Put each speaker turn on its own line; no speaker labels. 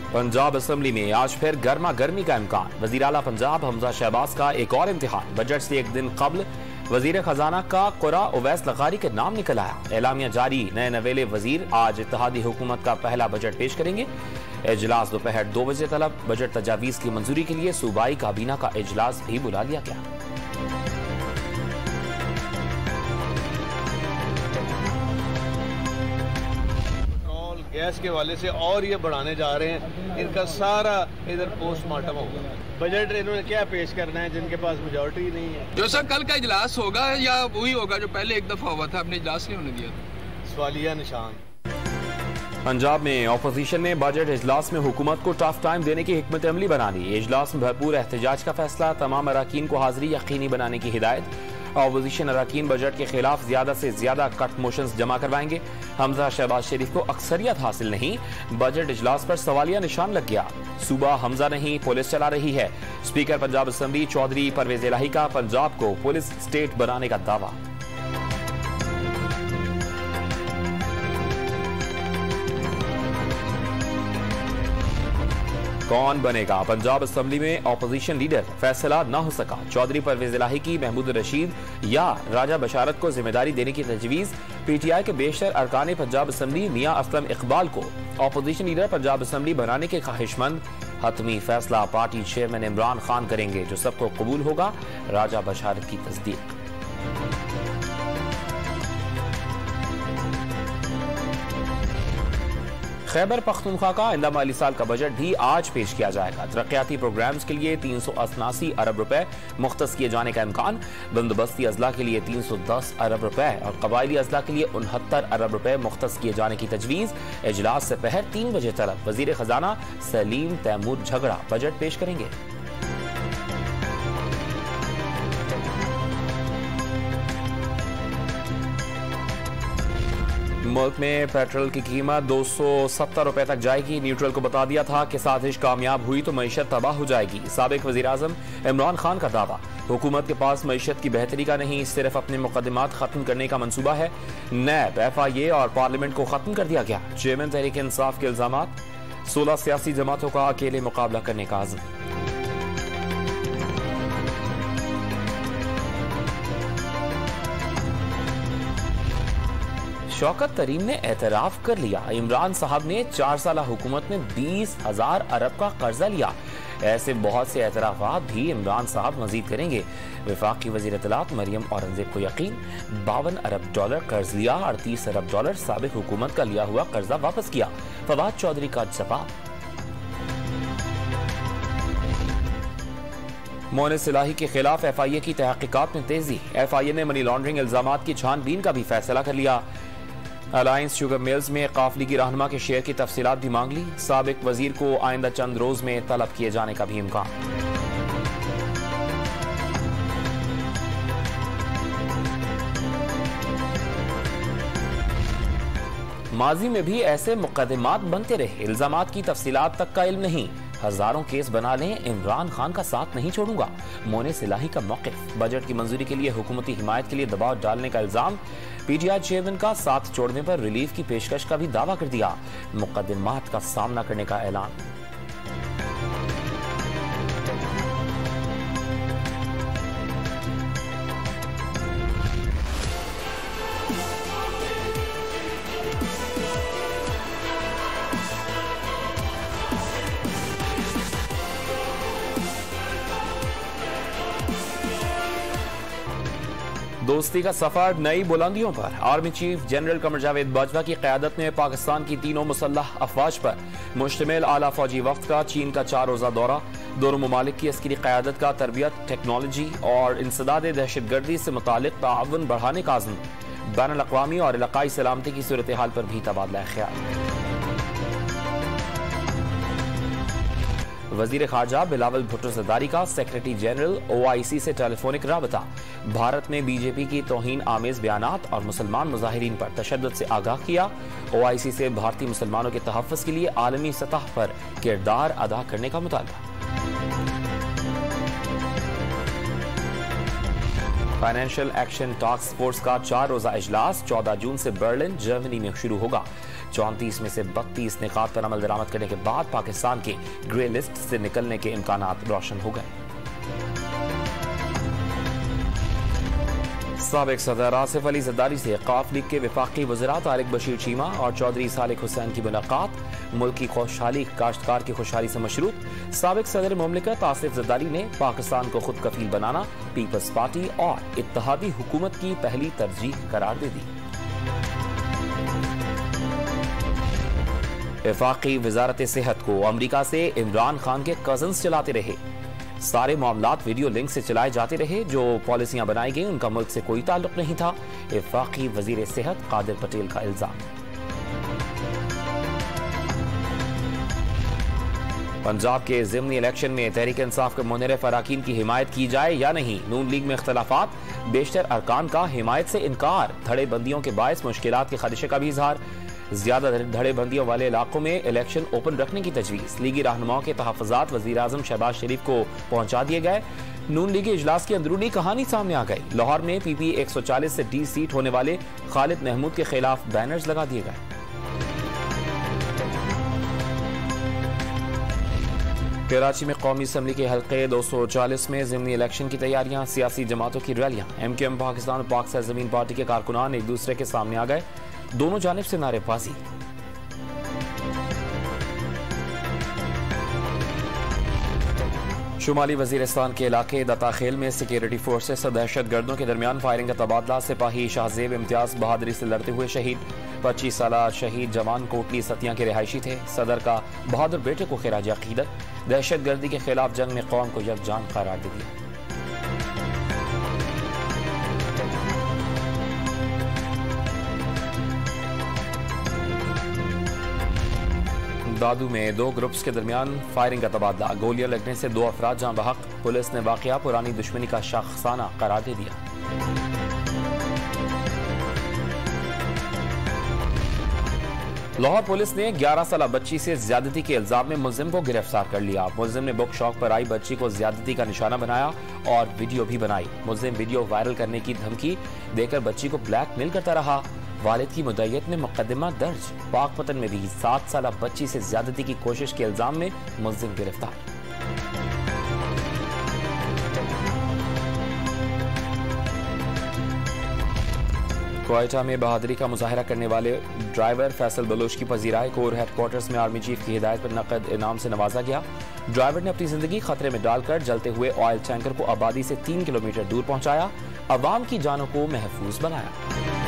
Punjab assembly में आज फिर गर्मा गर्मी का इम्कान। वजीर आला पंजाब हमजा शहबाज का एक और इम्तिहान। बजट से एक दिन कबल वजीर खजाना का कुरा उवैस लखारी के नाम निकल आया। एलामिया जारी। नए नवेले वजीर आज इत्तेहादी हुकूमत का पहला बजट पेश करेंगे। इजलास दोपहर 2 बजे तलब। बजट तजावीज की मंजूरी के लिए सूबाई काबीना का इजलास भी बुला लिया गया।
गैस के हवाले से और ये बढ़ाने जा रहे हैं। इनका सारा इधर पोस्टमार्टम होगा। बजट इन्होंने क्या पेश करना है जिनके पास मेजॉरिटी नहीं है।
जो सर कल का इजलास होगा या वही होगा जो पहले एक दफा हुआ था, अपने इजलास नहीं होने दिया था।
सवालिया निशान।
पंजाब में ऑपोजिशन ने बजट इजलास में हुकूमत को टफ टाइम देने की हिकमत अमली बना ली। इजलास में भरपूर एहतजाज का फैसला। तमाम अराकीन को हाजिरी यकीनी बनाने की हिदायत। ऑपोजिशन अराकीन बजट के खिलाफ ज्यादा से ज्यादा कट मोशंस जमा करवाएंगे। हमजा शहबाज शरीफ को अक्सरियत हासिल नहीं। बजट इजलास पर सवालिया निशान लग गया। सूबा हमजा नहीं पुलिस चला रही है। स्पीकर पंजाब असेंबली चौधरी परवेज इलाही का पंजाब को पुलिस स्टेट बनाने का दावा। कौन बनेगा पंजाब असेंबली में ऑपोजिशन लीडर, फैसला न हो सका। चौधरी परवेज इलाही की महमूद रशीद या राजा बशारत को जिम्मेदारी देने की तजवीज। पीटीआई के बेशतर अरकान पंजाब असेंबली मियां असलम इकबाल को ऑपोजिशन लीडर पंजाब असेंबली बनाने के ख्वाहिशमंद। हतमी फैसला पार्टी चेयरमैन इमरान खान करेंगे, जो सबको कबूल होगा। राजा बशारत की तस्दीक। खैबर पख्तूनख्वा का आइंदा माली साल का बजट भी आज पेश किया जाएगा। तरक्याती प्रोग्राम्स के लिए 388 अरब रुपए मुख्तस किए जाने का इम्कान। बंदोबस्ती अजला के लिए 310 अरब रुपए और कबायली अजला के लिए 69 अरब रुपए मुख्तस किए जाने की तजवीज। इजलास से पहर 3 बजे तलब वजीर खजाना सलीम तैमूर झगड़ा बजट पेश करेंगे। मुल्क में पेट्रोल की कीमत 270 रुपए तक जाएगी। न्यूट्रल को बता दिया था कि साजिश कामयाब हुई तो मईशत तबाह हो जाएगी। साबिक वजीर आजम इमरान खान का दावा। हुकूमत के पास मईशत की बेहतरी का नहीं, सिर्फ अपने मुकदमात खत्म करने का मंसूबा है। नैब, FIA और पार्लियामेंट को खत्म कर दिया गया। चेयरमैन तहरीक इंसाफ के इल्जामात। 16 सियासी जमातों का अकेले मुकाबला करने का आज़म। शौकत तरीन ने एतराफ कर लिया, इमरान साहब ने 4 साल हुकूमत में 20,000 अरब का कर्जा लिया। ऐसे बहुत से एतराफात भी इमरान साहब मजीद करेंगे। वफाकी वजीर इत्तलात मरियम औरंगजेब को यकीन। 52 अरब डॉलर कर्ज लिया। 38 अरब डॉलर साबिक हुकूमत का लिया हुआ कर्जा वापस किया। फवाद चौधरी का जवाब। मोनिस इलाही के खिलाफ FIA की तहकीकात में तेजी। FIA ने मनी लॉन्ड्रिंग इल्जामात की छानबीन का भी फैसला कर लिया। अलायंस शुगर मिल्स में काफली की रहनुमा के शेयर की तफसीलात भी मांग ली। साबिक वजीर को आइंदा चंद रोज में तलब किए जाने का भी इम्कान। माजी में भी ऐसे मुकदमात बनते रहे। इल्जामात की तफसीलात तक का इल्म नहीं। हजारों केस बना लें, इमरान खान का साथ नहीं छोड़ूंगा। मोनिस इलाही का मौक़िफ़। बजट की मंजूरी के लिए हुकूमती हिमायत के लिए दबाव डालने का इल्जाम। पीटीआई चेयरमैन का साथ छोड़ने पर रिलीफ की पेशकश का भी दावा कर दिया। मुकदमात का सामना करने का ऐलान। दोस्ती का सफर नई बुलंदियों पर। Army chief general Qamar Javed Bajwa की क़यादत में पाकिस्तान की तीनों मुसल्लह अफवाज पर मुश्तमिल आला फौजी वक्त का चीन का 4 रोज़ा दौरा। दोनों ममालिक की अस्करी क़यादत का तरबियत, टेक्नोलॉजी और इंसदाद दहशतगर्दी से मुतालिक ताउन बढ़ाने का आज़म। बैनुल अक़वामी और इलाक़ाई सलामती की सूरत हाल पर भी तबादला ख्याल। वजीर खारजा बिलावल भुट्टो ज़रदारी का सेक्रेटरी जनरल OIC से टेलीफोनिक राबता। भारत में बीजेपी की तौहीन आमेज बयानात और मुसलमान मुजाहिरीन पर तशद्दुद से आगाह किया। OIC से भारतीय मुसलमानों के तहफ़्फ़ुज़ के लिए आलमी सतह पर किरदार अदा करने का मुतालबा। फाइनेंशियल एक्शन टास्क फोर्स का 4 रोज़ा इजलास 14 जून से बर्लिन, जर्मनी में शुरू होगा। 34 में से 32 निकात पर अमल दरामद करने के बाद पाकिस्तान के ग्रे लिस्ट से निकलने के इम्कानात रोशन हो गए। साबिक सदर आसिफ अली जरदारी से काफ लीग के वफाकी वज़रा तारिक बशीर चीमा और चौधरी सालिक हुसैन की मुलाकात, मुल्क की खुशहाली काश्तकार की खुशहाली से मशरूत। साबिक सदर मुमलिकत आसिफ जरदारी ने पाकिस्तान को खुद कफील बनाना पीपल्स पार्टी और इत्तेहादी हुकूमत की पहली तरजीह करार दे दी। वफाकी वजारत सेहत को अमरीका से इमरान खान के कजन्स चलाते रहे। सारे मामलात वीडियो लिंक से चलाए जाते रहे। जो पॉलिसियां बनाई गई उनका मुल्क से कोई ताल्लुक नहीं था। वफाकी वजीर सेहत कादिर पटेल का इल्जाम। पंजाब के ज़िमनी इलेक्शन में तहरीक इंसाफ के मुनहरिफ अरकान की हिमायत की जाए या नहीं, नून लीग में इख्तलाफात, बेशतर अरकान का हिमायत से इनकार। धड़ेबंदियों के बायस मुश्किलात के खदशे का भी इजहार। ज्यादा धड़ेबंदियों वाले इलाकों में इलेक्शन ओपन रखने की तजवीज़। लीगी रहनुमाओं के तहफ़्फ़ुज़ात वज़ीर आज़म शहबाज शरीफ को पहुंचा दिए गए। नून लीगी इजलास की अंदरूनी कहानी सामने आ गई। लाहौर में पीपी 140 से डी सीट होने वाले खालिद महमूद के खिलाफ बैनर्स लगा दिए गए। कराची में कौमी असम्बली के हल्के 240 में ज़िमनी इलेक्शन की तैयारियां, सियासी जमातों की रैलियां। MQM पाकिस्तान और पाक सरजमीन पार्टी के कारकुनान एक दूसरे के सामने आ गए, दोनों जानिब से नारेबाजी। शुमाली वजीरिस्तान के इलाके दताखेल में सिक्योरिटी फोर्सेस और दहशतगर्दों के दरमियान फायरिंग का तबादला। सिपाही शाहजेब इम्तियाज बहादुरी से लड़ते हुए शहीद। 25 साल शहीद जवान कोटली सतिया के रिहायशी थे। सदर का बहादुर बेटे को खिराज अकीदत। दहशतगर्दी के खिलाफ जंग में कौम को यकजान करार दे दिया। दादू में 2 ग्रुप्स के दरमियान फायरिंग का तबादला। गोलियां लगने से 2 अफराद जान बहक। पुलिस ने वाकया पुरानी दुश्मनी का शाखसाना करार दे दिया। लाहौर पुलिस ने 11 साल बच्ची से ज्यादती के इल्जाम में मुलजिम को गिरफ्तार कर लिया। मुलजिम ने बुक शॉप पर आई बच्ची को ज्यादती का निशाना बनाया और वीडियो भी बनाई। मुलजिम वीडियो वायरल करने की धमकी देकर बच्ची को ब्लैकमेल करता रहा। वालिद की मुद्दईयत में मुकदमा दर्ज। पाकपतन में भी 7 साल बच्ची से ज्यादती की कोशिश के इल्जाम में मुलजिम गिरफ्तार। क्वेटा में बहादुरी का मुजाहरा करने वाले ड्राइवर फैसल बलोच की पजीराई। कोर हेडक्वार्टर्स में आर्मी चीफ की हिदायत पर नकद इनाम से नवाजा गया। ड्राइवर ने अपनी जिंदगी खतरे में डालकर जलते हुए ऑयल टैंकर को आबादी से 3 किलोमीटर दूर पहुंचाया। अवाम की जानों को महफूज बनाया।